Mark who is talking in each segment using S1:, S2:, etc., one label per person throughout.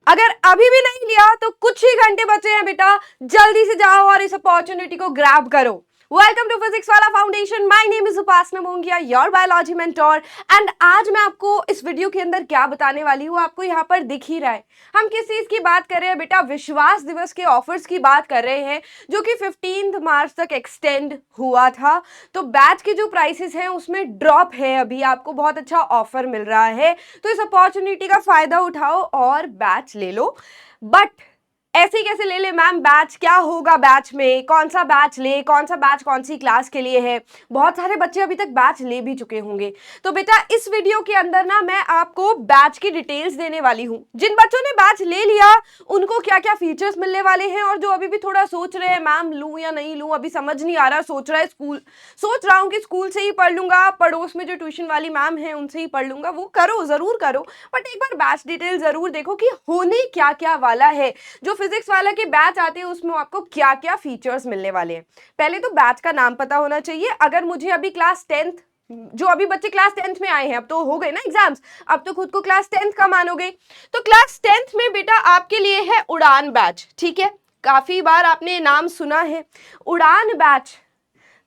S1: अगर अभी भी नहीं लिया तो कुछ ही घंटे बचे हैं बेटा, जल्दी से जाओ और इस अपॉर्चुनिटी को ग्रैब करो। वेलकम टू फिजिक्स वाला foundation. My name is Upasana Mongia, your biology mentor. And आज मैं आपको इस वीडियो के अंदर क्या बताने वाली हूँ, आपको यहाँ पर दिख ही रहा है। हम किस चीज की बात कर रहे हैं बेटा? विश्वास दिवस के ऑफर्स की बात कर रहे हैं, जो कि 15 मार्च तक एक्सटेंड हुआ था। तो बैच के जो प्राइसेस हैं उसमें ड्रॉप है, अभी आपको बहुत अच्छा ऑफर मिल रहा है। तो इस अपॉर्चुनिटी का फायदा उठाओ और बैच ले लो। बट ऐसे ही कैसे ले ले मैम? बैच क्या होगा? बैच में कौन सा बैच ले, कौन सा बैच कौन सी क्लास के लिए है? बहुत सारे बच्चे अभी तक बैच ले भी चुके होंगे। तो बेटा इस वीडियो के अंदर ना मैं आपको बैच की डिटेल्स देने वाली हूँ। जिन बच्चों ने बैच ले लिया उनको क्या क्या फीचर्स मिलने वाले हैं, और जो अभी भी थोड़ा सोच रहे हैं मैम लूँ या नहीं लूँ, अभी समझ नहीं आ रहा, सोच रहा हूँ कि स्कूल से ही पढ़ लूंगा, पड़ोस में जो ट्यूशन वाली मैम है उनसे ही पढ़ लूंगा, वो करो, जरूर करो। बट एक बार बैच डिटेल जरूर देखो कि होने क्या क्या वाला है। जो फिजिक्स वाला के बैच आते हैं उसमें आपको क्या क्या फीचर्स मिलने वाले हैं। पहले तो बैच का नाम पता होना चाहिए। अगर मुझे अभी क्लास 10th, जो अभी बच्चे क्लास 10th में आए हैं, अब तो हो गए ना एग्जाम्स, अब तो खुद को क्लास 10th का मानोगे। तो क्लास 10th में बेटा आपके लिए है उड़ान बैच, ठीक है? काफी बार आपने नाम सुना है उड़ान बैच।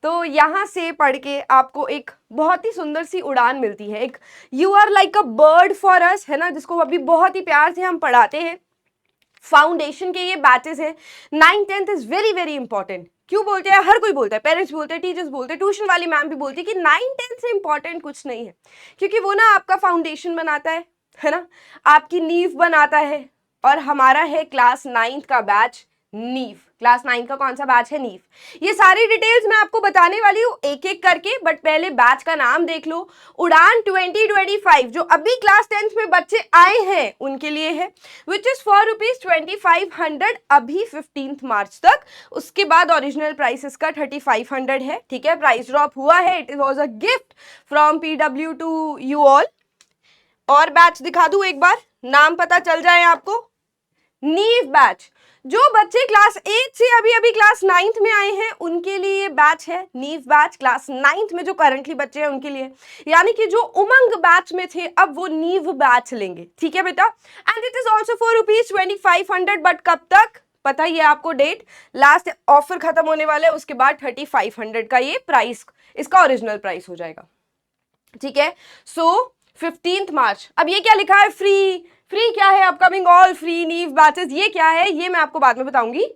S1: तो यहां से पढ़ के आपको एक बहुत ही सुंदर सी उड़ान मिलती है। एक you are like a bird for us, है ना, जिसको अभी बहुत ही प्यार से हम पढ़ाते हैं। फाउंडेशन के ये बैचेस हैं। 9th-10th is very very important. क्यों बोलते हैं? हर कोई बोलता है, पेरेंट्स बोलते हैं, टीचर्स बोलते हैं, ट्यूशन वाली मैम भी बोलती है कि 9th-10th से इंपॉर्टेंट कुछ नहीं है, क्योंकि वो ना आपका फाउंडेशन बनाता है ना, आपकी नींव बनाता है। और हमारा है क्लास 9th का बैच नीव। क्लास 9 का कौन सा बैच है? नीव। ये सारी डिटेल्स मैं आपको बताने वाली हूँ एक एक करके, बट पहले बैच का नाम देख लो। उड़ान 2025 जो अभी क्लास 10th में बच्चे आए हैं उनके लिए है, विच इज फॉर ₹2500 अभी 15 मार्च तक। उसके बाद ओरिजिनल प्राइस इसका 3500 है, ठीक है? प्राइस ड्रॉप हुआ है, it was a gift from PW to you all. और बैच दिखा दूं एक बार, नाम पता चल जाए आपको। नीव बैच, जो बच्चे क्लास 8 से अभी अभी क्लास 9th में आए हैं उनके लिए बैच है नीव बैच। क्लास 9th में जो करंटली बच्चे हैं उनके लिए, यानी कि जो उमंग बैच में थे अब वो नीव बैच लेंगे, ठीक है बेटा? And it is also for ₹2500। But कब तक पता ही है आपको? डेट लास्ट ऑफर खत्म होने वाला है, उसके बाद 3500 का ये प्राइस, इसका ओरिजिनल प्राइस हो जाएगा, ठीक है? सो 15 मार्च। अब ये क्या लिखा है? फ्री। फ्री क्या है? अपकमिंग ऑल फ्री नीव बैचेस, ये क्या है ये मैं आपको बाद में बताऊंगी।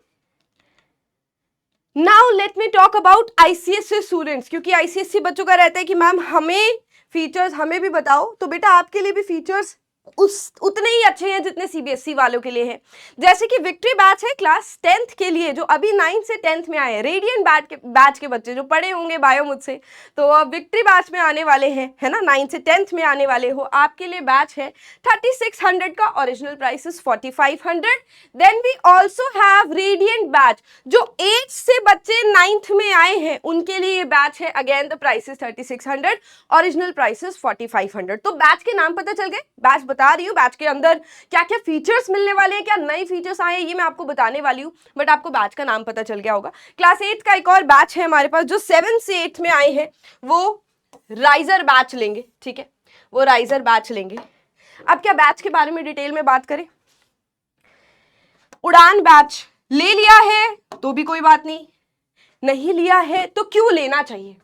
S1: Now let me talk about ICSC students, क्योंकि आईसीएससी बच्चों का रहता है कि मैम हमें फीचर्स हमें भी बताओ। तो बेटा आपके लिए भी फीचर्स उतने ही अच्छे हैं जितने सीबीएसई वालों के लिए हैं। जैसे कि विक्ट्री बैच है क्लास 10th के लिए, जो अभी 9th से 10th में आए हैं। रेडियंट बैच के बच्चे जो पढ़े होंगे बायो मुझसे, तो अब विक्ट्री बैच में आने वाले हैं, है ना, 9th से 10th में आने वाले हो, आपके लिए बैच है 3600 का। Original price is 4500। Then we also have radiant batch, जो 8 से बच्चे 9th में आए हैं उनके लिए ये बैच है। Again the price is 3600, original price is 4500। तो बैच के नाम पता चल गए, बैच बता रही हूँ बैच के अंदर क्या क्या फीचर्स मिलने वाले हैं, क्या नए फीचर्स आए हैं ये मैं आपको बताने वाली हूँ। बट आपको बैच का नाम पता चल गया होगा। क्लास 8 का एक और बैच है हमारे पास, जो 7 से 8 में आए हैं, वो राइजर बैच लेंगे, ठीक है? वो राइजर बैच लेंगे। अब क्या बैच के बारे में डिटेल में बात करें? उड़ान बैच ले लिया है तो भी कोई बात नहीं, नहीं लिया है तो क्यों लेना चाहिए?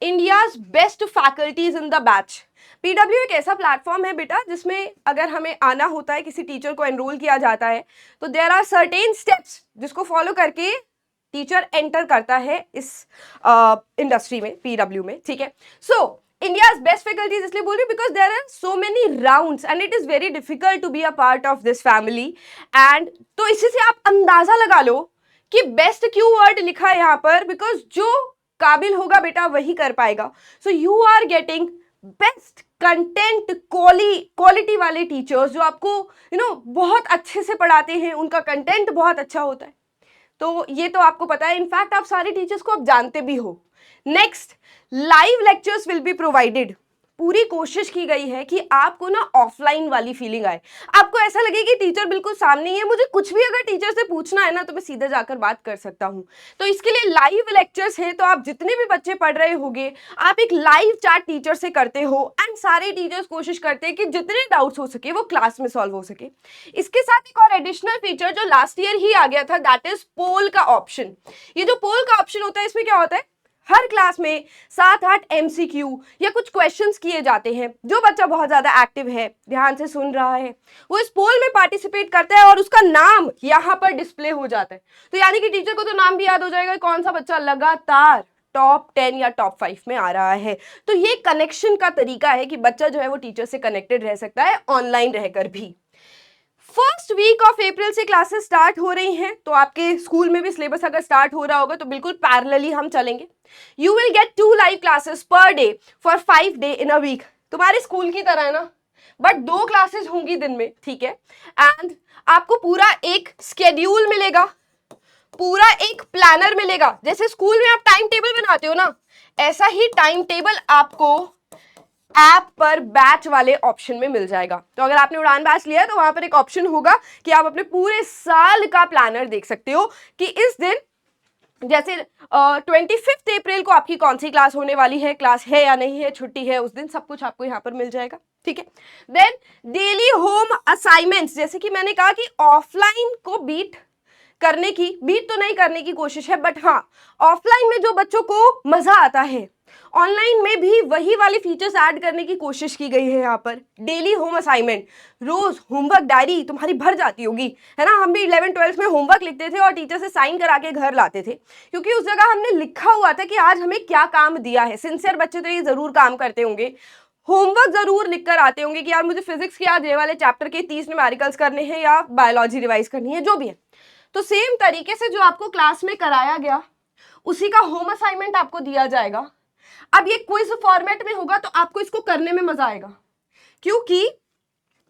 S1: India's best faculties in the batch. PW एक ऐसा प्लेटफॉर्म है बेटा जिसमें अगर हमें आना होता है, किसी टीचर को एनरोल किया जाता है, तो देयर आर सर्टेन स्टेप्स जिसको फॉलो करके टीचर एंटर करता है इस इंडस्ट्री में, पीडब्ल्यू में, ठीक है? सो India's best faculties इसलिए बोल रही हूँ because there are so many rounds and it is very difficult to be a part of this family। and तो इसी से आप अंदाजा लगा लो कि बेस्ट क्यों वर्ड लिखा है यहाँ पर, बिकॉज जो काबिल होगा बेटा वही कर पाएगा। So you are getting best content, quality वाले टीचर्स जो आपको बहुत अच्छे से पढ़ाते हैं, उनका कंटेंट बहुत अच्छा होता है। तो ये तो आपको पता है, इनफैक्ट आप सारे टीचर्स को आप जानते भी हो। Next, live lectures will be provided. पूरी कोशिश की गई है कि आपको ना ऑफलाइन वाली फीलिंग आए, आपको ऐसा लगे कि टीचर बिल्कुल सामने ही है, मुझे कुछ भी अगर टीचर से पूछना है ना तो मैं सीधे जाकर बात कर सकता हूँ। तो इसके लिए लाइव लेक्चर्स हैं, तो आप जितने भी बच्चे पढ़ रहे होंगे आप एक लाइव चैट टीचर से करते हो एंड सारे टीचर्स कोशिश करते हैं कि जितने डाउट्स हो सके वो क्लास में सॉल्व हो सके। इसके साथ एक और एडिशनल फीचर जो लास्ट ईयर ही आ गया था, दैट इज पोल का ऑप्शन। ये जो पोल का ऑप्शन होता है, इसमें क्या होता है, हर क्लास में 7-8 MCQ या कुछ क्वेश्चंस किए जाते हैं। जो बच्चा बहुत ज्यादा एक्टिव है, ध्यान से सुन रहा है, वो इस पोल में पार्टिसिपेट करता है और उसका नाम यहाँ पर डिस्प्ले हो जाता है। तो यानी कि टीचर को तो नाम भी याद हो जाएगा कौन सा बच्चा लगातार टॉप 10 या टॉप 5 में आ रहा है। तो ये कनेक्शन का तरीका है कि बच्चा जो है वो टीचर से कनेक्टेड रह सकता है ऑनलाइन रहकर भी। फर्स्ट वीक ऑफ अप्रैल से क्लासेस स्टार्ट हो रही हैं, तो आपके स्कूल में भी सिलेबस अगर स्टार्ट हो रहा होगा तो बिल्कुल पैरेलली हम चलेंगे। You will get 2 live classes per day for 5 day in a week. तुम्हारे स्कूल की तरह है ना, बट 2 क्लासेस होंगी दिन में, ठीक है। एंड आपको पूरा एक स्केड्यूल मिलेगा, पूरा एक प्लानर मिलेगा। जैसे स्कूल में आप टाइम टेबल बनाते हो ना, ऐसा ही टाइम टेबल आपको ऐप पर बैच वाले ऑप्शन में मिल जाएगा। तो अगर आपने उड़ान बैच लिया है तो वहां पर एक ऑप्शन होगा कि आप अपने पूरे साल का प्लानर देख सकते हो कि इस दिन जैसे 25 अप्रैल को आपकी कौन सी क्लास होने वाली है, क्लास है या नहीं है, छुट्टी है उस दिन, सब कुछ आपको यहाँ पर मिल जाएगा, ठीक है। देन डेली होम असाइनमेंट्स, जैसे कि मैंने कहा कि ऑफलाइन को बीट तो नहीं करने की कोशिश है, बट हाँ ऑफलाइन में जो बच्चों को मजा आता है ऑनलाइन में भी वही वाले फीचर्स ऐड करने की कोशिश की गई है। यहाँ पर डेली होम असाइनमेंट, रोज होमवर्क डायरी तुम्हारी भर जाती होगी, है ना। हम भी 11-12 में होमवर्क लिखते थे और टीचर से साइन करा के घर लाते थे, क्योंकि उस जगह हमने लिखा हुआ था कि आज हमें क्या काम दिया है। सिंसियर बच्चे तो ये जरूर काम करते होंगे, होमवर्क जरूर लिख कर आते होंगे कि यार मुझे फिजिक्स के आज ये वाले चैप्टर के 30 न्यूमेरिकल्स करने हैं या बायोलॉजी रिवाइज करनी है, जो भी है। तो सेम तरीके से जो आपको क्लास में कराया गया उसी का होम असाइनमेंट आपको दिया जाएगा। अब ये क्विज फॉर्मेट में होगा तो आपको इसको करने में मजा आएगा, क्योंकि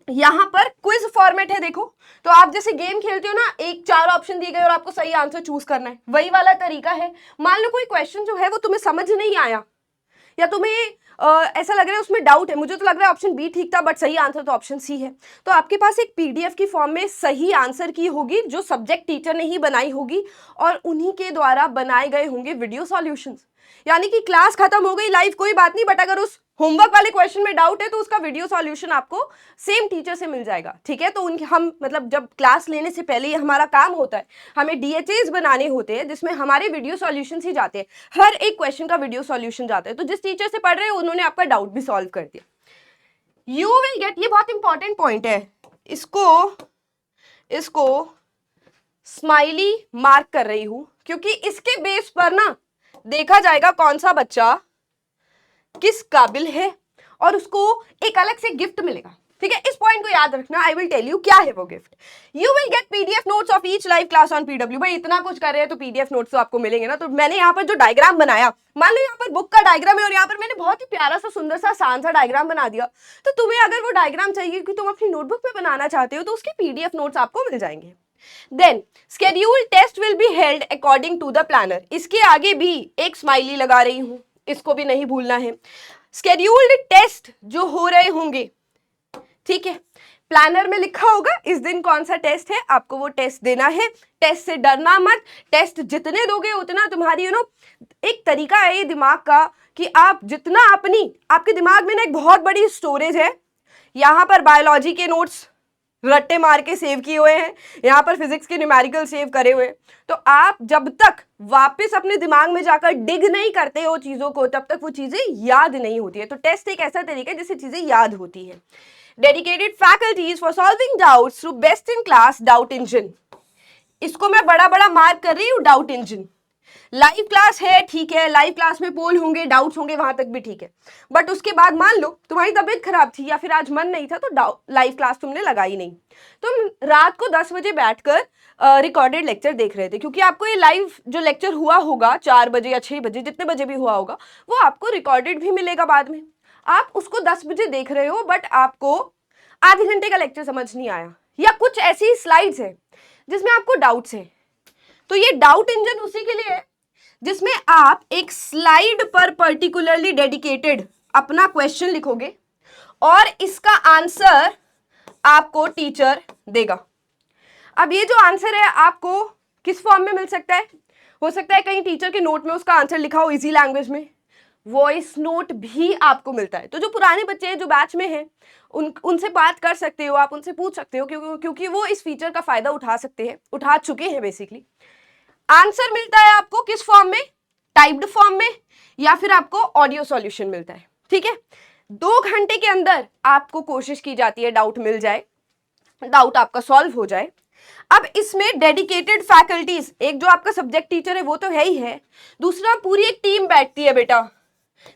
S1: यहां पर क्विज फॉर्मेट है। देखो, तो आप जैसे गेम खेलते हो ना, एक 4 ऑप्शन दिए गए और आपको सही आंसर चूज करना है, वही वाला तरीका है। मान लो कोई क्वेश्चन जो है वो तुम्हें समझ नहीं आया या तुम्हें ऐसा लग रहा है उसमें डाउट है, मुझे तो लग रहा है ऑप्शन बी ठीक था बट सही आंसर तो ऑप्शन सी है, तो आपके पास एक PDF की फॉर्म में सही आंसर की होगी जो सब्जेक्ट टीचर ने ही बनाई होगी और उन्हीं के द्वारा बनाए गए होंगे वीडियो सॉल्यूशंस। यानी कि क्लास खत्म हो गई लाइव, कोई बात नहीं, बट अगर उस होमवर्क वाले क्वेश्चन में डाउट है तो उसका वीडियो सॉल्यूशन आपको सेम टीचर से मिल जाएगा, ठीक है। तो उनके हम मतलब जब क्लास लेने से पहले ये हमारा काम होता है, हमें DHAs बनाने होते हैं जिसमें हमारे वीडियो सॉल्यूशन ही जाते हैं, हर एक क्वेश्चन का वीडियो सॉल्यूशन जाता है। तो जिस टीचर से पढ़ रहे हैं उन्होंने आपका डाउट भी सॉल्व कर दिया। यू विल गेट, ये बहुत इंपॉर्टेंट पॉइंट है, इसको स्माइली मार्क कर रही हूं क्योंकि इसके बेस पर ना देखा जाएगा कौन सा बच्चा किस काबिल है और उसको एक अलग से गिफ्ट मिलेगा, ठीक है। इस पॉइंट को याद रखना। आई विल टेल यू क्या है वो gift. You will gate PDF notes of each live class on PW। भाई इतना कुछ कर रहे हैं तो PDF नोट्स तो आपको मिलेंगे ना। तो मैंने यहाँ पर जो डायग्राम बनाया, मान लो यहाँ पर बुक का डायग्राम है और यहाँ पर मैंने बहुत ही प्यारा सा सुंदर सा आसान सा डायग्राम बना दिया, तो तुम्हें अगर वो डायग्राम चाहिए कि तुम अपनी नोटबुक में बनाना चाहते हो तो उसके PDF नोट्स आपको मिल जाएंगे। Then scheduled test will be held according to the planner। इसके आगे भी एक स्माइली लगा रही हूं, इसको भी नहीं भूलना है। scheduled टेस्ट जो हो रहे होंगे, ठीक है, प्लानर में लिखा होगा इस दिन कौन सा टेस्ट है, आपको वो टेस्ट देना है। टेस्ट से डरना मत, टेस्ट जितने दोगे उतना तुम्हारी एक तरीका है ये दिमाग का कि आप जितना आपके दिमाग में ना एक बहुत बड़ी स्टोरेज है। यहाँ पर बायोलॉजी के नोट्स रट्टे मार के सेव किए हुए हैं, यहाँ पर फिजिक्स के न्यूमेरिकल सेव करे हुए हैं, तो आप जब तक वापस अपने दिमाग में जाकर डिग नहीं करते हो चीजों को तब तक वो चीजें याद नहीं होती है। तो टेस्ट एक ऐसा तरीका है जिससे चीजें याद होती है। Dedicated faculties for solving doubts through best in class doubt engine, इसको मैं बड़ा बड़ा मार्क कर रही हूँ, डाउट इंजन। लाइव क्लास है, ठीक है, लाइव क्लास में पोल होंगे, डाउट्स होंगे, वहां तक भी ठीक है, बट उसके बाद मान लो तुम्हारी तबीयत खराब थी या फिर आज मन नहीं था तो लाइव क्लास तुमने लगाई नहीं, तुम रात को 10 बजे बैठकर रिकॉर्डेड लेक्चर देख रहे थे, क्योंकि आपको ये लाइव जो लेक्चर हुआ होगा 4 बजे या 6 बजे जितने बजे भी हुआ होगा वो आपको रिकॉर्डेड भी मिलेगा बाद में। आप उसको 10 बजे देख रहे हो बट आपको आधे घंटे का लेक्चर समझ नहीं आया या कुछ ऐसी स्लाइड्स है जिसमें आपको डाउट्स है, तो ये डाउट इंजन उसी के लिए है जिसमें आप एक स्लाइड पर पर्टिकुलरली डेडिकेटेड अपना क्वेश्चन लिखोगे और इसका आंसर आपको टीचर देगा। अब ये जो आंसर है आपको किस फॉर्म में मिल सकता है? हो सकता है कहीं टीचर के नोट में उसका आंसर लिखा हो इजी लैंग्वेज में, वॉइस नोट भी आपको मिलता है। तो जो पुराने बच्चे हैं जो बैच में हैं उनसे बात कर सकते हो, आप उनसे पूछ सकते हो क्योंकि वो इस फीचर का फायदा उठा सकते हैं, उठा चुके हैं बेसिकली। आंसर मिलता है आपको किस फॉर्म में? टाइप्ड फॉर्म में, या फिर आपको ऑडियो सॉल्यूशन मिलता है। ठीक है, 2 घंटे के अंदर आपको कोशिश की जाती है डाउट मिल जाए, डाउट आपका सॉल्व हो जाए। अब इसमें डेडिकेटेड फैकल्टीज, एक जो आपका सब्जेक्ट टीचर है वो तो है ही है, दूसरा पूरी एक टीम बैठती है बेटा।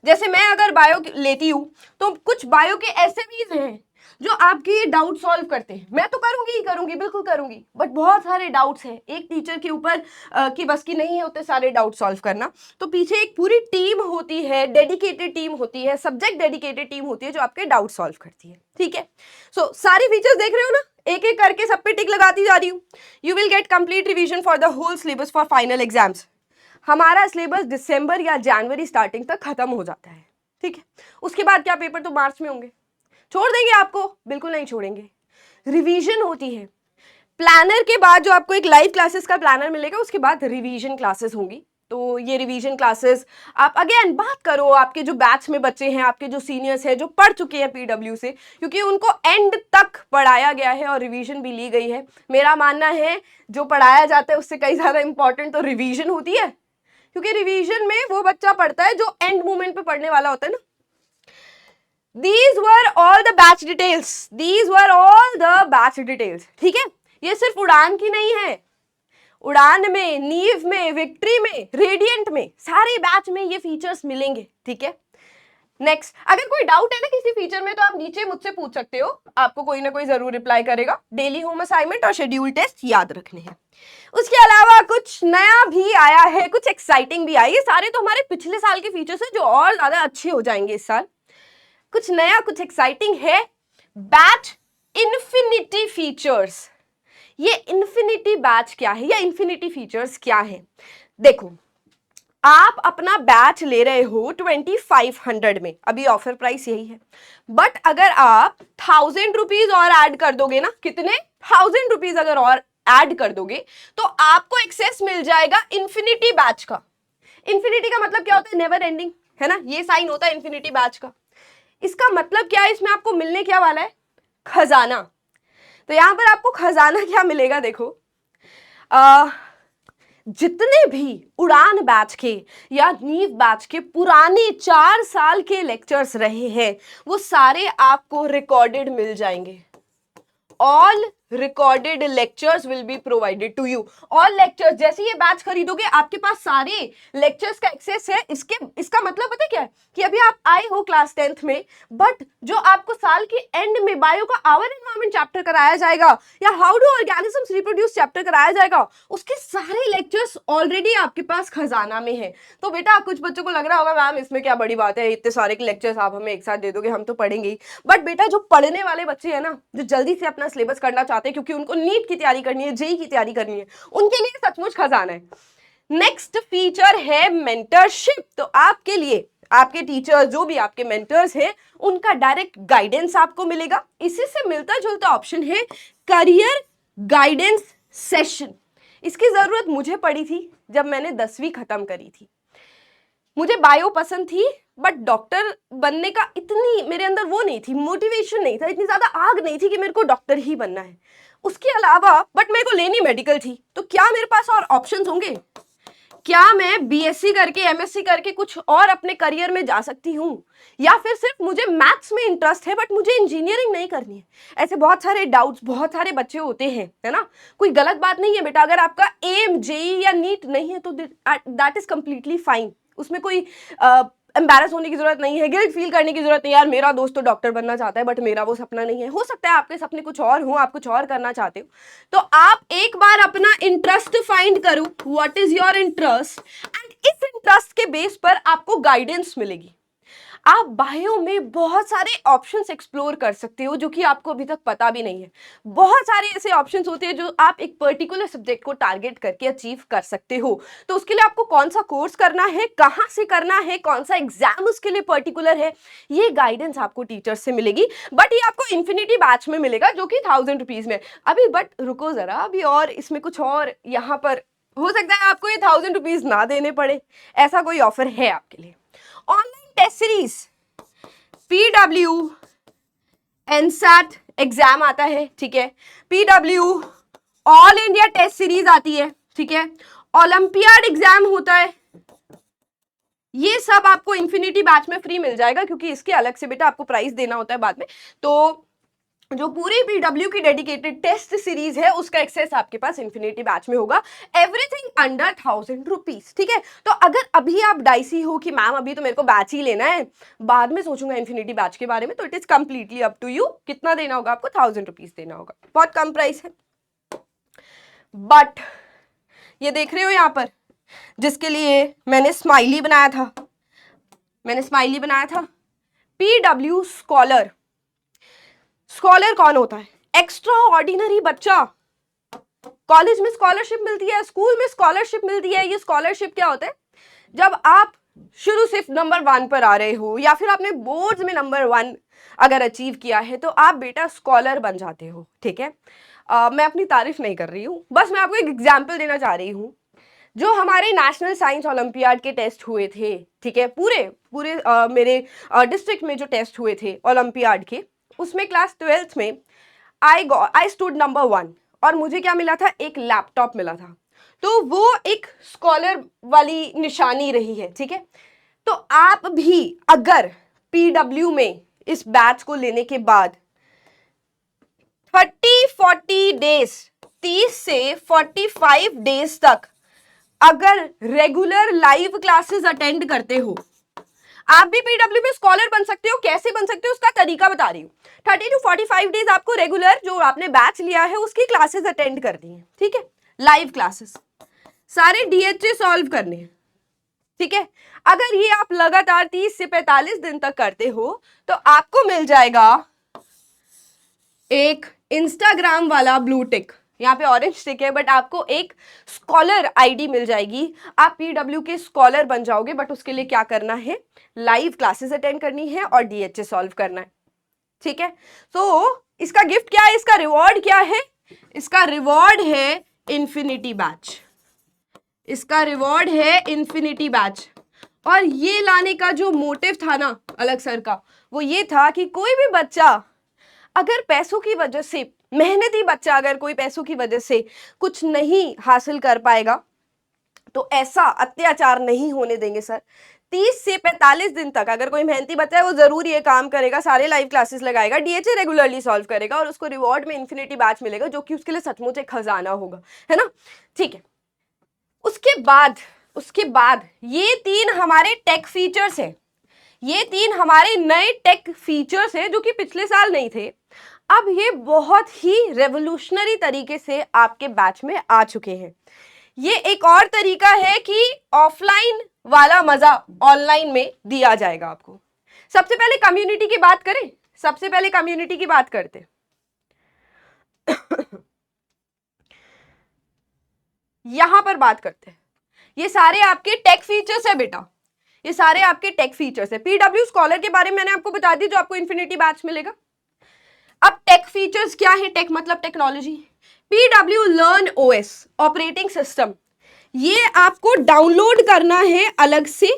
S1: जैसे मैं अगर बायो लेती हूं तो कुछ बायो के ऐसे भी हैं जो आपके डाउट सॉल्व करते हैं। मैं तो करूंगी ही करूंगी, बिल्कुल करूंगी, बट बहुत सारे डाउट्स हैं, एक टीचर के ऊपर की बस की नहीं है उतने सारे डाउट सॉल्व करना। तो पीछे एक पूरी टीम होती है, डेडिकेटेड टीम होती है, सब्जेक्ट डेडिकेटेड टीम होती है जो आपके डाउट सॉल्व करती है। ठीक है, सो सारी फीचर्स देख रहे हो ना, एक एक करके सब पे टिक लगाती जा रही हूँ। You will get complete revision for the whole syllabus for final exams. हमारा सिलेबस दिसंबर या जनवरी स्टार्टिंग तक खत्म हो जाता है। ठीक है, उसके बाद क्या पेपर तो मार्च में होंगे। छोड़ देंगे आपको? बिल्कुल नहीं छोड़ेंगे। रिवीजन होती है, प्लानर के बाद जो आपको एक लाइव क्लासेस का प्लानर मिलेगा उसके बाद रिवीजन क्लासेस होंगी। तो ये रिवीजन क्लासेस आप अगेन बात करो आपके जो बैच में बच्चे हैं, आपके जो सीनियर्स हैं जो पढ़ चुके हैं पीडब्ल्यू से, क्योंकि उनको एंड तक पढ़ाया गया है और रिवीजन भी ली गई है। मेरा मानना है जो पढ़ाया जाता है उससे कई ज़्यादा इंपॉर्टेंट तो रिवीजन होती है, क्योंकि रिवीजन में वो बच्चा पढ़ता है जो एंड मोमेंट पे पढ़ने वाला होता है ना। These were all the batch details. These were all the batch details. ठीक है, ये सिर्फ उड़ान की नहीं है, उड़ान में, नीव में, विक्ट्री में, रेडियंट में, सारे बैच में ये फीचर्स मिलेंगे। ठीक है, नेक्स्ट, अगर कोई डाउट है ना किसी फीचर में तो आप नीचे मुझसे पूछ सकते हो, आपको कोई ना कोई जरूर रिप्लाई करेगा। डेली होम असाइनमेंट और शेड्यूल टेस्ट याद रखने हैं। उसके अलावा कुछ नया भी आया है, कुछ एक्साइटिंग भी आई है। सारे तो हमारे पिछले साल के फीचर्स हैं जो और ज्यादा अच्छे हो जाएंगे इस साल। कुछ नया, कुछ एक्साइटिंग है, बैच इन्फिनिटी फीचर्स। ये इन्फिनिटी बैच क्या है या इन्फिनिटी फीचर्स क्या है? देखो, आप अपना बैच ले रहे हो 2500 में, अभी ऑफर प्राइस यही है, बट अगर आप 1000 रुपीज और ऐड कर दोगे ना, कितने 1000 रुपीज अगर और ऐड कर दोगे तो आपको एक्सेस मिल जाएगा इन्फिनिटी बैच का। इन्फिनिटी का मतलब क्या होता है? नेवर एंडिंग, है ना, ये साइन होता है इन्फिनिटी बैच का। इसका मतलब क्या है? इसमें आपको मिलने क्या वाला है? खजाना। तो यहां पर आपको खजाना क्या मिलेगा? देखो, जितने भी उड़ान बैच के या नीव बैच के पुराने 4 साल के लेक्चर्स रहे हैं वो सारे आपको रिकॉर्डेड मिल जाएंगे। All recorded lectures will be provided to you. All lectures, जैसे ये बैच खरीदोगे आपके पास सारे लेक्चर्स का एक्सेस है। इसका मतलब पता है क्या है? कि अभी आप आए हो क्लास 10th में, बट जो आपको साल के एंड में बायो का आवर एनवायरनमेंट चैप्टर कराया जाएगा या how do organisms reproduce chapter कराया जाएगा, उसके सारे लेक्चर्स ऑलरेडी आपके पास खजाना में है। तो बेटा कुछ बच्चों को लग रहा होगा मैम इसमें क्या बड़ी बात है, इतने सारे लेक्चर्स आप हमें एक साथ दे दोगे, हम तो पढ़ेंगे ही। बट बेटा जो पढ़ने वाले बच्चे हैं ना, जो जल्दी से अपना सिलेबस करना चाहते हैं क्योंकि उनको नीट की तैयारी करनी है, जेई की तैयारी करनी है, उनके लिए सचमुच खजाना है। नेक्स्ट फीचर है मेंटरशिप। तो आपके लिए आपके टीचर जो भी आपके मेंटर्स हैं उनका डायरेक्ट गाइडेंस आपको मिलेगा। इसी से मिलता जुलता ऑप्शन है करियर गाइडेंस सेशन। इसकी जरूरत मुझे पड़ी थी जब मैंने 10वीं खत्म करी थी। मुझे बायो पसंद थी बट डॉक्टर बनने का इतनी मेरे अंदर वो नहीं थी, मोटिवेशन नहीं था, इतनी ज्यादा आग नहीं थी कि मेरे को डॉक्टर ही बनना है। उसके अलावा बट मेरे को लेनी मेडिकल थी, तो क्या मेरे पास और ऑप्शंस होंगे? क्या मैं बीएससी करके एमएससी करके कुछ और अपने करियर में जा सकती हूँ, या फिर सिर्फ मुझे मैथ्स में इंटरेस्ट है बट मुझे इंजीनियरिंग नहीं करनी है? ऐसे बहुत सारे डाउट्स बहुत सारे बच्चे होते हैं, है ना। कोई गलत बात नहीं है बेटा, अगर आपका एम जेई या नीट नहीं है तो दैट इज कंप्लीटली फाइन। उसमें कोई एम्बैरस होने की जरूरत नहीं है, गिल्ट फील करने की जरूरत नहीं है, यार मेरा दोस्त तो डॉक्टर बनना चाहता है बट मेरा वो सपना नहीं है। हो सकता है आपके सपने कुछ और हो, आप कुछ और करना चाहते हो, तो आप एक बार अपना इंटरेस्ट फाइंड करो, what is your interest, and इस इंटरेस्ट के बेस पर आपको गाइडेंस मिलेगी। आप बायो में बहुत सारे ऑप्शंस एक्सप्लोर कर सकते हो जो कि आपको अभी तक पता भी नहीं है। बहुत सारे ऐसे ऑप्शंस होते हैं जो आप एक पर्टिकुलर सब्जेक्ट को टारगेट करके अचीव कर सकते हो। तो उसके लिए आपको कौन सा कोर्स करना है, कहाँ से करना है, कौन सा एग्जाम उसके लिए पर्टिकुलर है, ये गाइडेंस आपको टीचर्स से मिलेगी। बट ये आपको इन्फिनिटी बैच में मिलेगा जो कि 1000 रुपीज में। अभी बट रुको जरा, अभी और इसमें कुछ और यहाँ पर हो सकता है आपको ये 1000 रुपीज ना देने पड़े, ऐसा कोई ऑफर है आपके लिए। Online test series, PW NSAT exam आता है, ठीक है, PW all India test series आती है, ठीक है, ओलंपियाड एग्जाम होता है। ये सब आपको इन्फिनिटी बैच में फ्री मिल जाएगा, क्योंकि इसके अलग से बेटा आपको प्राइस देना होता है बाद में। तो जो पूरी पीडब्ल्यू की डेडिकेटेड टेस्ट सीरीज है उसका एक्सेस आपके पास इन्फिनिटी बैच में होगा, एवरीथिंग अंडर 1000 रुपीज, ठीक है। तो अगर अभी आप डाइसी हो कि मैम अभी तो मेरे को बैच ही लेना है, बाद में सोचूंगा इन्फिनिटी बैच के बारे में, तो it is completely up to you. कितना देना होगा आपको? 1000 रुपीज देना होगा, बहुत कम प्राइस है। बट ये देख रहे हो यहाँ पर, जिसके लिए मैंने स्माइली बनाया था, पीडब्ल्यू स्कॉलर। स्कॉलर कौन होता है? एक्स्ट्रा ऑर्डिनरी बच्चा। कॉलेज में स्कॉलरशिप मिलती है, स्कूल में स्कॉलरशिप मिलती है। ये स्कॉलरशिप क्या होता है? जब आप शुरू से नंबर 1 पर आ रहे हो या फिर आपने बोर्ड्स में नंबर 1 अगर अचीव किया है तो आप बेटा स्कॉलर बन जाते हो, ठीक है। मैं अपनी तारीफ नहीं कर रही हूँ, बस मैं आपको एक एग्जाम्पल देना चाह रही हूँ। जो हमारे नेशनल साइंस ओलंपियाड के टेस्ट हुए थे, ठीक है, पूरे मेरे डिस्ट्रिक्ट में जो टेस्ट हुए थे ओलंपियाड के, उसमें क्लास 12th में आई स्टूड नंबर 1 और मुझे क्या मिला था? एक लैपटॉप मिला था। तो वो एक स्कॉलर वाली निशानी रही है, ठीक है। तो आप भी अगर पीडब्ल्यू में इस बैच को लेने के बाद 30-40 डेज, 30 से 45 डेज तक अगर रेगुलर लाइव क्लासेस अटेंड करते हो, आप भी पीडब्ल्यू में स्कॉलर बन सकते हो। कैसे बन सकते हो उसका तरीका बता रही हूँ। 30 to 45 डेज आपको रेगुलर जो आपने बैच लिया है उसकी क्लासेस अटेंड करनी है, ठीक है, लाइव क्लासेस, सारे डीएचए सॉल्व करने हैं, ठीक है। अगर ये आप लगातार 30 से 45 दिन तक करते हो तो आपको मिल जाएगा एक इंस्टाग्राम वाला ब्लू टिक, यहाँ पे ऑरेंज टिक है, बट आपको एक स्कॉलर आईडी मिल जाएगी। आप पीडब्ल्यू के स्कॉलर बन जाओगे। बट उसके लिए क्या करना है? लाइव क्लासेस अटेंड करनी है और डीएचए सॉल्व करना है, ठीक है। तो इसका गिफ्ट क्या है? इसका रिवॉर्ड क्या है? इसका रिवॉर्ड है इन्फिनिटी बैच। इसका रिवॉर्ड है इन्फिनिटी बैच। और ये लाने का जो मोटिव था ना अलग सर का, वो ये था कि कोई भी बच्चा अगर पैसों की वजह से, मेहनती बच्चा अगर कोई पैसों की वजह से कुछ नहीं हासिल कर पाएगा तो ऐसा अत्याचार नहीं होने देंगे सर। 30 से 45 दिन तक अगर कोई मेहनती बच्चा है वो जरूर ये काम करेगा, सारे लाइव क्लासेस लगाएगा, डीएचए रेगुलरली सॉल्व करेगा और उसको रिवॉर्ड में इन्फिनिटी बैच मिलेगा, जो कि उसके लिए सचमुच एक खजाना होगा, है ना, ठीक है। उसके बाद ये 3 हमारे टेक फीचर्स है, ये 3 हमारे नए टेक फीचर्स है जो कि पिछले साल नहीं थे। अब ये बहुत ही रेवोल्यूशनरी तरीके से आपके बैच में आ चुके हैं। ये एक और तरीका है कि ऑफलाइन वाला मजा ऑनलाइन में दिया जाएगा आपको। सबसे पहले कम्युनिटी की बात करें, सबसे पहले कम्युनिटी की बात करते यहां पर बात करते हैं। ये सारे आपके टेक फीचर्स है बेटा, ये सारे आपके टेक फीचर्स है। पीडब्ल्यू स्कॉलर के बारे में मैंने आपको बता दी जो आपको इन्फिनिटी बैच मिलेगा। अब टेक फीचर्स क्या है? टेक मतलब technology. PW learn OS operating system, ये आपको डाउनलोड करना है अलग से,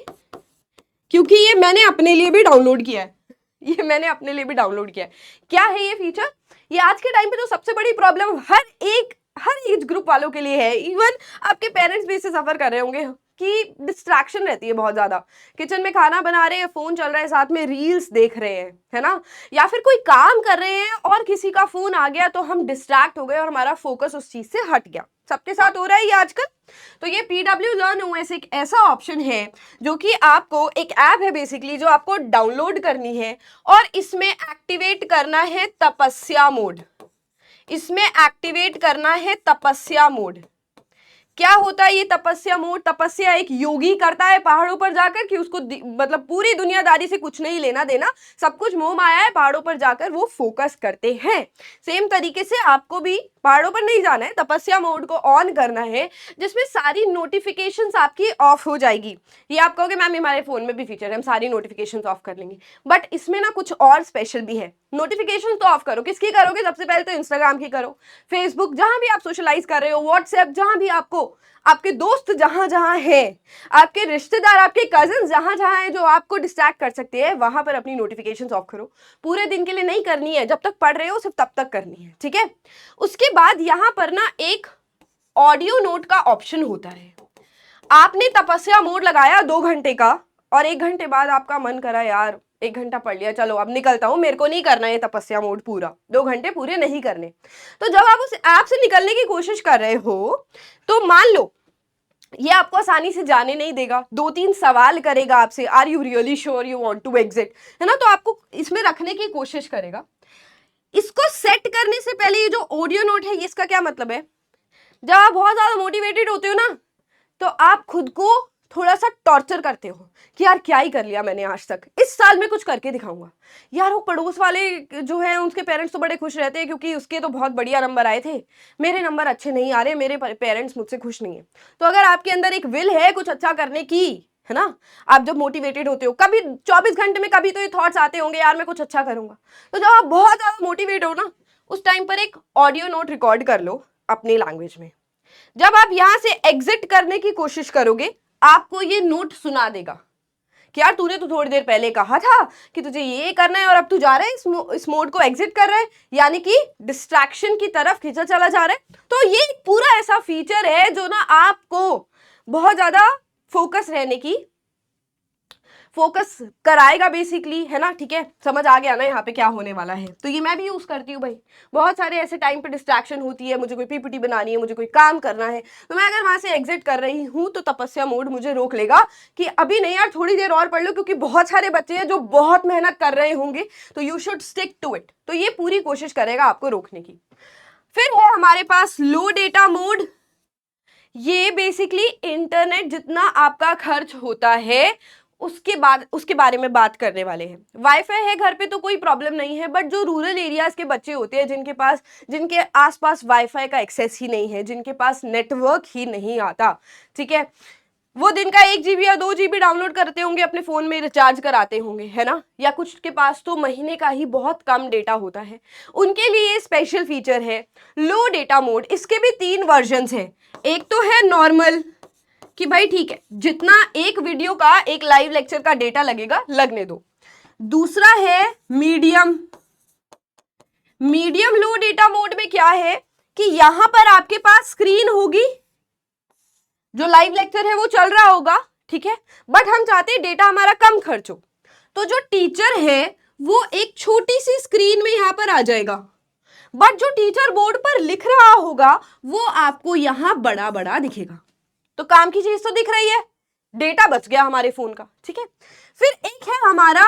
S1: क्योंकि ये मैंने अपने लिए भी डाउनलोड किया है, ये मैंने अपने लिए भी डाउनलोड किया है। क्या है ये फीचर? ये आज के टाइम पे तो सबसे बड़ी प्रॉब्लम हर एज ग्रुप वालों के लिए है। इवन आपके पेरेंट्स भी इससे सफर कर रहे होंगे कि डिस्ट्रैक्शन रहती है बहुत ज्यादा। किचन में खाना बना रहे हैं, फोन चल रहा है, साथ में रील्स देख रहे हैं, है ना, या फिर कोई काम कर रहे हैं और किसी का फोन आ गया तो हम डिस्ट्रैक्ट हो गए और हमारा फोकस उस चीज से हट गया। सबके साथ हो रहा है ये आजकल। तो ये पीडब्ल्यू लर्न ओएस एक ऐसा ऑप्शन है जो कि आपको, एक ऐप है बेसिकली जो आपको डाउनलोड करनी है और इसमें एक्टिवेट करना है तपस्या मोड। इसमें एक्टिवेट करना है तपस्या मोड। क्या होता है ये तपस्या मोड? तपस्या एक योगी करता है पहाड़ों पर जाकर कि उसको मतलब पूरी दुनियादारी से कुछ नहीं लेना देना, सब कुछ मोह माया है, पहाड़ों पर जाकर वो फोकस करते हैं। सेम तरीके से आपको भी पहाड़ों पर नहीं जाना है, तपस्या मोड को ऑन करना है, जिसमें सारी नोटिफिकेशंस आपकी ऑफ हो जाएगी। ये आप कहोगे मैम हमारे फोन में भी फीचर है, हम सारी नोटिफिकेशंस ऑफ कर लेंगे, बट इसमें ना कुछ और स्पेशल भी है। नोटिफिकेशन तो ऑफ करो, किसकी करोगे? सबसे पहले तो इंस्टाग्राम की करो, फेसबुक जहां भी आप सोशलाइज कर रहे हो, व्हाट्सएप जहां भी आपको, आपके दोस्त जहां जहां हैं, आपके रिश्तेदार, आपके कजिन जहां जहां हैं जो आपको डिस्ट्रैक्ट कर सकते हैं, वहां पर अपनी नोटिफिकेशंस ऑफ करो। पूरे दिन के लिए नहीं करनी है, जब तक पढ़ रहे हो सिर्फ तब तक करनी है, ठीक है। उसके बाद यहां पर ना एक ऑडियो नोट का ऑप्शन होता है। आपने तपस्या मोड लगाया 2 घंटे का, और 1 घंटे बाद आपका मन करा यार 1 घंटा पढ़ लिया, चलो अब निकलता हूं, मेरे को नहीं करना है तपस्या मोड पूरा, 2 घंटे पूरे नहीं करने। तो जब आप उस ऐप से निकलने की कोशिश कर रहे हो, तो मान लो ये आपको आसानी से जाने नहीं देगा, 2-3 सवाल करेगा आपसे, are you really sure you want to exit, है ना, तो आपको इसमें रखने की कोशिश करेगा। इसको सेट करने से पहले ये जो ऑडियो नोट है, इसका क्या मतलब है? जब आप बहुत ज्यादा मोटिवेटेड होते हो ना, तो आप खुद को थोड़ा सा टॉर्चर करते हो कि यार क्या ही कर लिया मैंने आज तक, इस साल में कुछ करके दिखाऊंगा। यार वो पड़ोस वाले जो है उसके पेरेंट्स तो बड़े खुश रहते हैं क्योंकि उसके तो बहुत बढ़िया नंबर आए थे, मेरे नंबर अच्छे नहीं आ रहे, मेरे पेरेंट्स मुझसे खुश नहीं है। तो अगर आपके अंदर एक विल है कुछ अच्छा करने की, है ना, आप जब मोटिवेटेड होते हो, कभी 24 घंटे में कभी तो ये थॉट्स आते होंगे यार मैं कुछ अच्छा करूंगा। तो जब आप बहुत ज्यादा मोटिवेट हो ना, उस टाइम पर एक ऑडियो नोट रिकॉर्ड कर लो अपनी लैंग्वेज में। जब आप यहां से एग्जिट करने की कोशिश करोगे, आपको ये नोट सुना देगा कि यार तूने तो थोड़ी देर पहले कहा था कि तुझे ये करना है और अब तू जा रहा है इस मोड को एग्जिट कर रहा है, यानी कि डिस्ट्रैक्शन की तरफ खींचा चला जा रहा है। तो ये पूरा ऐसा फीचर है जो ना आपको बहुत ज्यादा फोकस कराएगा बेसिकली, है ना, ठीक है। समझ आ गया ना यहाँ पे क्या होने वाला है? तो ये मैं भी यूज करती हूँ भाई, बहुत सारे ऐसे टाइम पे डिस्ट्रैक्शन होती है, मुझे कोई पीपीटी बनानी है, मुझे कोई काम करना है, तो मैं अगर वहां से एग्जिट कर रही हूँ तो तपस्या मोड मुझे रोक लेगा कि अभी नहीं यार, थोड़ी देर और पढ़ लो, क्योंकि बहुत सारे बच्चे हैं जो बहुत मेहनत कर रहे होंगे, तो you should stick to it. तो ये पूरी कोशिश करेगा आपको रोकने की। फिर है हमारे पास लो डेटा मोड। ये बेसिकली इंटरनेट जितना आपका खर्च होता है उसके बारे में बात करने वाले हैं। वाईफाई है घर पे तो कोई प्रॉब्लम नहीं है, बट जो रूरल एरियाज के बच्चे होते हैं जिनके आसपास वाईफाई का एक्सेस ही नहीं है, जिनके पास नेटवर्क ही नहीं आता, ठीक है, वो दिन का 1 GB या 2 GB डाउनलोड करते होंगे, अपने फोन में रिचार्ज कराते होंगे, है ना, या कुछ के पास तो महीने का ही बहुत कम डेटा होता है, उनके लिए स्पेशल फीचर है लो डेटा मोड। इसके भी 3 वर्जन्स हैं। एक तो है नॉर्मल कि भाई ठीक है, जितना एक वीडियो का एक लाइव लेक्चर का डेटा लगेगा लगने दो। दूसरा है मीडियम लो डेटा मोड में क्या है कि यहां पर आपके पास स्क्रीन होगी, जो लाइव लेक्चर है वो चल रहा होगा, ठीक है, बट हम चाहते हैं डेटा हमारा कम खर्च हो, तो जो टीचर है वो एक छोटी सी स्क्रीन में यहां पर आ जाएगा, बट जो टीचर बोर्ड पर लिख रहा होगा वो आपको यहां बड़ा बड़ा दिखेगा। तो काम की चीज तो दिख रही है, डेटा बच गया हमारे फोन का, ठीक है। फिर एक है हमारा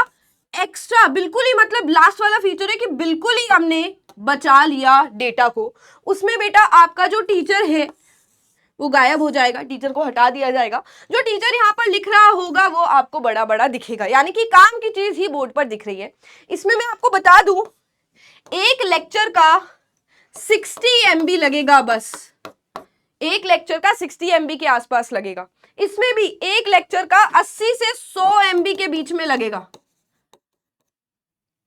S1: एक्स्ट्रा, बिल्कुल ही मतलब लास्ट वाला फीचर है कि बिल्कुल ही हमने बचा लिया डेटा को। उसमें बेटा आपका जो टीचर है वो गायब हो जाएगा, टीचर को हटा दिया जाएगा, जो टीचर यहाँ पर लिख रहा होगा वो आपको बड़ा बड़ा दिखेगा, यानी कि काम की चीज ही बोर्ड पर दिख रही है। इसमें मैं आपको बता दूं, एक लेक्चर का 60 MB लगेगा, बस एक लेक्चर का 60 MB के आसपास लगेगा। इसमें भी एक लेक्चर का 80 से 100 MB के बीच में लगेगा,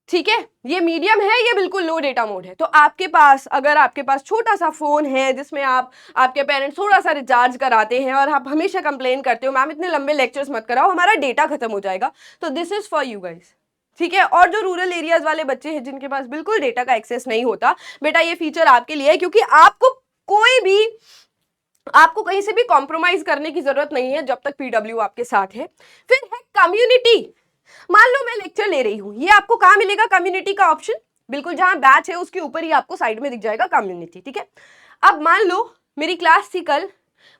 S1: ठीक है। ये मीडियम है, ये बिल्कुल लो डेटा मोड है। तो अगर आपके पास छोटा सा फोन है जिसमें आपके पेरेंट्स थोड़ा सा रिचार्ज कराते हैं और आप हमेशा कंप्लेन करते हो मैम इतने लंबे लेक्चर्स मत कराओ, हमारा डेटा खत्म हो जाएगा, तो this is for you guys, ठीक है। और जो रूरल एरियाज वाले बच्चे हैं जिनके पास बिल्कुल डेटा का एक्सेस नहीं होता, बेटा ये फीचर आपके लिए है, क्योंकि आपको कहीं से भी कॉम्प्रोमाइज करने की जरूरत नहीं है जब तक पीडब्ल्यू आपके साथ है। फिर है कम्युनिटी। मान लो मैं लेक्चर ले रही हूं, ये आपको कहां मिलेगा? कम्युनिटी का ऑप्शन, बिल्कुल जहां बैच है उसके ऊपर ही आपको साइड में दिख जाएगा कम्युनिटी, ठीक है। अब मान लो मेरी क्लास थी कल,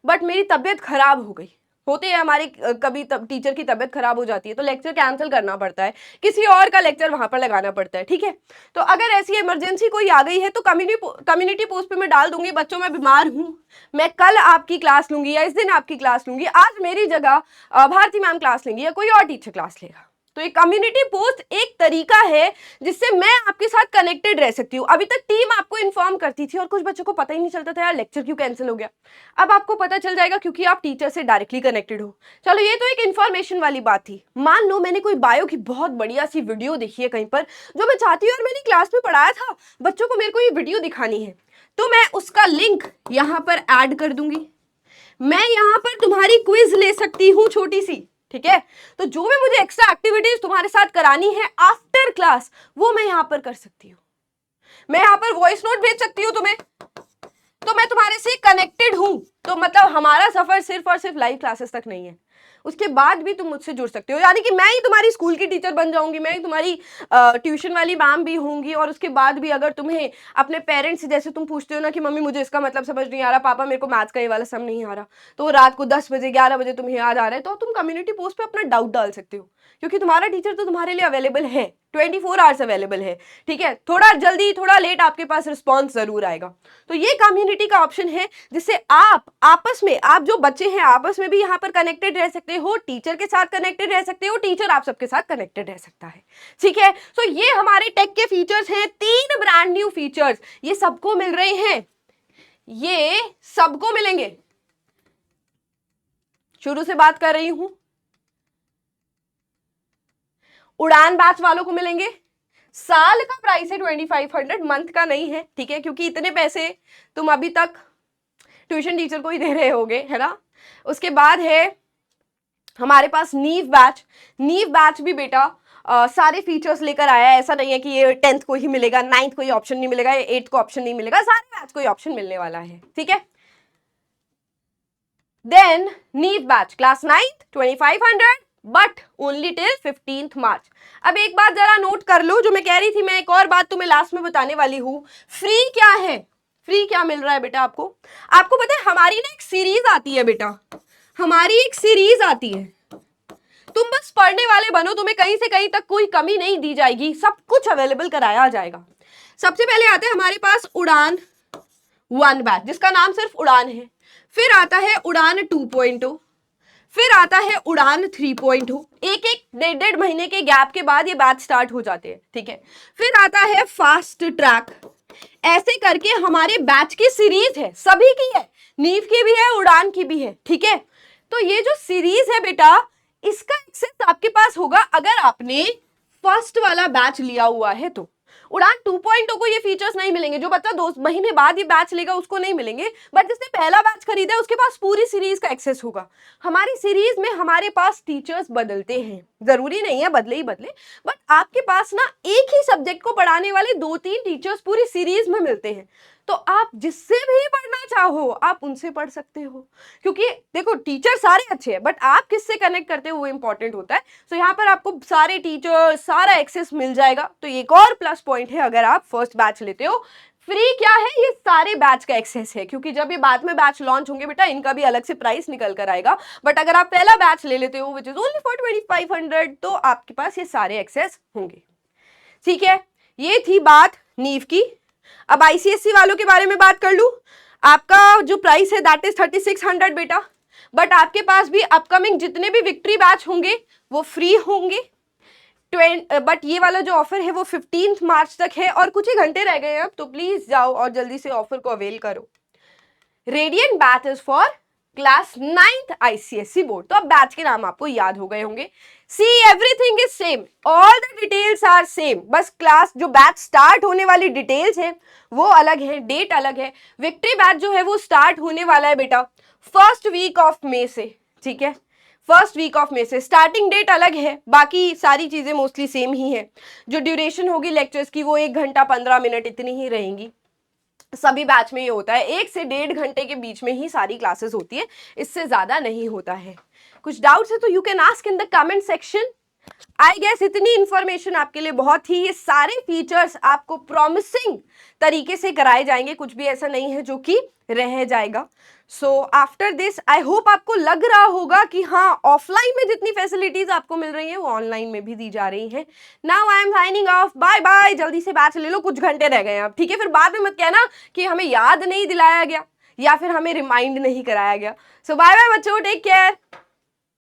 S1: बट मेरी तबीयत खराब हो गई, होते हैं हमारे कभी टीचर की तबीयत खराब हो जाती है तो लेक्चर कैंसिल करना पड़ता है, किसी और का लेक्चर वहां पर लगाना पड़ता है, ठीक है। तो अगर ऐसी इमरजेंसी कोई आ गई है तो कम्युनिटी पोस्ट पे मैं डाल दूंगी, बच्चों मैं बीमार हूँ, मैं कल आपकी क्लास लूंगी या इस दिन आपकी क्लास लूंगी, आज मेरी जगह भारती मैम क्लास लेंगी या कोई और टीचर क्लास लेगा। तो ये कम्युनिटी पोस्ट एक तरीका है जिससे मैं आपके साथ कनेक्टेड रह सकती हूँ। अभी तक टीम आपको इन्फॉर्म करती थी और कुछ बच्चों को पता ही नहीं चलता था यार लेक्चर क्यों कैंसिल हो गया। अब आपको पता चल जाएगा क्योंकि आप टीचर से डायरेक्टली कनेक्टेड हो। चलो ये तो एक इन्फॉर्मेशन वाली बात थी। मान लो मैंने कोई बायो की बहुत बढ़िया सी वीडियो देखी है कहीं पर जो मैं चाहती हूँ और मैंने क्लास में पढ़ाया था, बच्चों को मेरे को ये वीडियो दिखानी है, तो मैं उसका लिंक यहाँ पर ऐड कर दूंगी। मैं यहाँ पर तुम्हारी क्विज ले सकती हूँ छोटी सी, ठीक है। तो जो भी मुझे एक्स्ट्रा एक्टिविटीज तुम्हारे साथ करानी है आफ्टर क्लास वो मैं यहाँ पर कर सकती हूँ। मैं यहाँ पर वॉइस नोट भेज सकती हूँ तुम्हें, तो मैं तुम्हारे से कनेक्टेड हूं। तो मतलब हमारा सफर सिर्फ और सिर्फ लाइव क्लासेस तक नहीं है, उसके बाद भी तुम मुझसे जुड़ सकते हो, यानी कि मैं ही तुम्हारी स्कूल की टीचर बन जाऊंगी, मैं ही तुम्हारी ट्यूशन वाली मैम भी होंगी। और उसके बाद भी अगर तुम्हें अपने पेरेंट्स से, जैसे तुम पूछते हो ना कि मम्मी मुझे इसका मतलब समझ नहीं आ रहा, पापा मेरे को मैथ्स का ये वाला सम नहीं आ रहा, तो रात को 10 बजे 11 बजे तुम्हें याद आ रहा है तो तुम कम्युनिटी पोस्ट पे अपना डाउट डाल सकते हो, क्योंकि तुम्हारा टीचर तो तुम्हारे लिए अवेलेबल है, 24 आवर्स अवेलेबल है, ठीक है। थोड़ा जल्दी थोड़ा लेट आपके पास रिस्पॉन्स जरूर आएगा। तो ये कम्युनिटी का ऑप्शन है जिससे आप आपस में, आप जो बच्चे हैं आपस में भी यहाँ पर कनेक्टेड रह सकते हो, टीचर के साथ कनेक्टेड रह सकते हो, टीचर आप सबके साथ कनेक्टेड रह सकता है, ठीक है। तो ये हमारे टेक के फीचर्स हैं, 3 ब्रांड न्यू फीचर्स, ये सबको मिल रहे हैं, ये सबको मिलेंगे। शुरू से बात कर रही हूं, उड़ान बैच वालों को मिलेंगे। साल का प्राइस है 2500, मंथ का नहीं है, ठीक है, क्योंकि इतने पैसे तुम अभी तक ट्यूशन टीचर को ही दे रहे होगे, है ना। उसके बाद है हमारे पास नीव बैच। नीव बैच भी बेटा सारे फीचर्स लेकर आया है, ऐसा नहीं है कि ये 10th को ही मिलेगा, 9th को ही ऑप्शन नहीं मिलेगा, 8th को ऑप्शन नहीं मिलेगा, सारे बैच को ही ऑप्शन मिलने वाला है, ठीक है। देन नीव batch class 9th 2500 but only till 15th मार्च। अब एक बात जरा नोट कर लो, जो मैं कह रही थी, मैं एक और बात तुम्हें लास्ट में बताने वाली हूं। फ्री क्या है, फ्री क्या मिल रहा है बेटा आपको? आपको पता है हमारी ना एक सीरीज आती है बेटा, हमारी एक सीरीज आती है, तुम बस पढ़ने वाले बनो, तुम्हें कहीं से कहीं तक कोई कमी नहीं दी जाएगी, सब कुछ अवेलेबल कराया जाएगा। सबसे पहले आते हैं हमारे पास उड़ान 1 बैच जिसका नाम सिर्फ उड़ान है, फिर आता है उड़ान 2.0, फिर आता है उड़ान 3.0, एक एक 1.5 महीने के गैप के बाद ये बैच स्टार्ट हो जाते हैं, ठीक है। फिर आता है फास्ट ट्रैक, ऐसे करके हमारे बैच की सीरीज है, सभी की है, नीव की भी है, उड़ान की भी है, ठीक है। तो ये जो सीरीज है बेटा, इसका एक्सेस आपके पास होगा अगर आपने फर्स्ट वाला बैच लिया हुआ है तो। उड़ान 2.0 को ये फीचर्स नहीं मिलेंगे, जो बच्चा 2 महीने बाद ये बैच लेगा उसको नहीं मिलेंगे, बट जिसने पहला बैच खरीदा है उसके पास पूरी सीरीज का एक्सेस होगा। हमारी सीरीज में हमारे पास टीचर्स बदलते हैं, जरूरी नहीं है बदले ही बदले, बट आपके पास ना एक ही सब्जेक्ट को पढ़ाने वाले 2-3 टीचर्स पूरी सीरीज में मिलते हैं, तो आप जिससे भी पढ़ना चाहो आप उनसे पढ़ सकते हो, क्योंकि देखो टीचर सारे अच्छे हैं बट आप किससे कनेक्ट करते हो वो इंपॉर्टेंट होता है। तो यहाँ पर आपको सारे टीचर सारा एक्सेस मिल जाएगा, तो एक और प्लस पॉइंट है अगर आप फर्स्ट बैच लेते हो। फ्री क्या है, ये सारे बैच का एक्सेस है, क्योंकि जब ये बाद में बैच लॉन्च होंगे बेटा इनका भी अलग से प्राइस निकल कर आएगा, बट अगर आप पहला बैच ले लेते हो विच इज ओनली फॉर 2500 तो आपके पास ये सारे एक्सेस होंगे, ठीक है। ये थी बात नीव की। अब आईसीएससी वालों के बारे में बात कर लूं, आपका जो प्राइस है दैट इज 3600 बेटा, बट आपके पास भी अपकमिंग जितने भी विक्ट्री बैच होंगे वो फ्री होंगे। बट ये वाला जो ऑफर है वो 15th मार्च तक है और कुछ ही घंटे रह गए हैं अब, तो प्लीज जाओ और जल्दी से ऑफर को अवेल करो। Radiant batch is for class 9th ICSC board, तो अब बैच के नाम आपको याद हो गए होंगे। See everything is same, all the details are same, बस क्लास जो बैच स्टार्ट होने वाली डिटेल्स है वो अलग है, डेट अलग है। विक्ट्री बैच जो है वो स्टार्ट होने वाला है बेटा फर्स्ट वीक ऑफ मई से, ठीक है, फर्स्ट वीक ऑफ मई से। स्टार्टिंग डेट अलग है, बाकी सारी चीजें मोस्टली सेम ही है। जो ड्यूरेशन होगी लेक्चर्स की वो 1 घंटा 15 मिनट इतनी ही रहेंगी। सभी बैच में ये होता है 1 से 1.5 घंटे के बीच में ही सारी क्लासेस होती है, इससे ज्यादा नहीं होता है। कुछ डाउट्स है तो you can ask in the comment section. I guess इतनी इंफॉर्मेशन आपके लिए बहुत थी। ये सारे फीचर्स आपको प्रॉमिसिंग तरीके से कराए जाएंगे, कुछ भी ऐसा नहीं है जो कि रह जाएगा। So after this I hope आपको लग रहा होगा कि हाँ, ऑफलाइन में जितनी फैसिलिटीज आपको मिल रही है वो ऑनलाइन में भी दी जा रही हैं। Now I am signing off, bye bye. जल्दी से बैच ले लो, कुछ घंटे रह गए हैं अब, ठीक है? फिर बाद में मत कहना कि हमें याद नहीं दिलाया गया या फिर हमें रिमाइंड नहीं कराया गया। सो बाय बाय बच्चों, टेक केयर।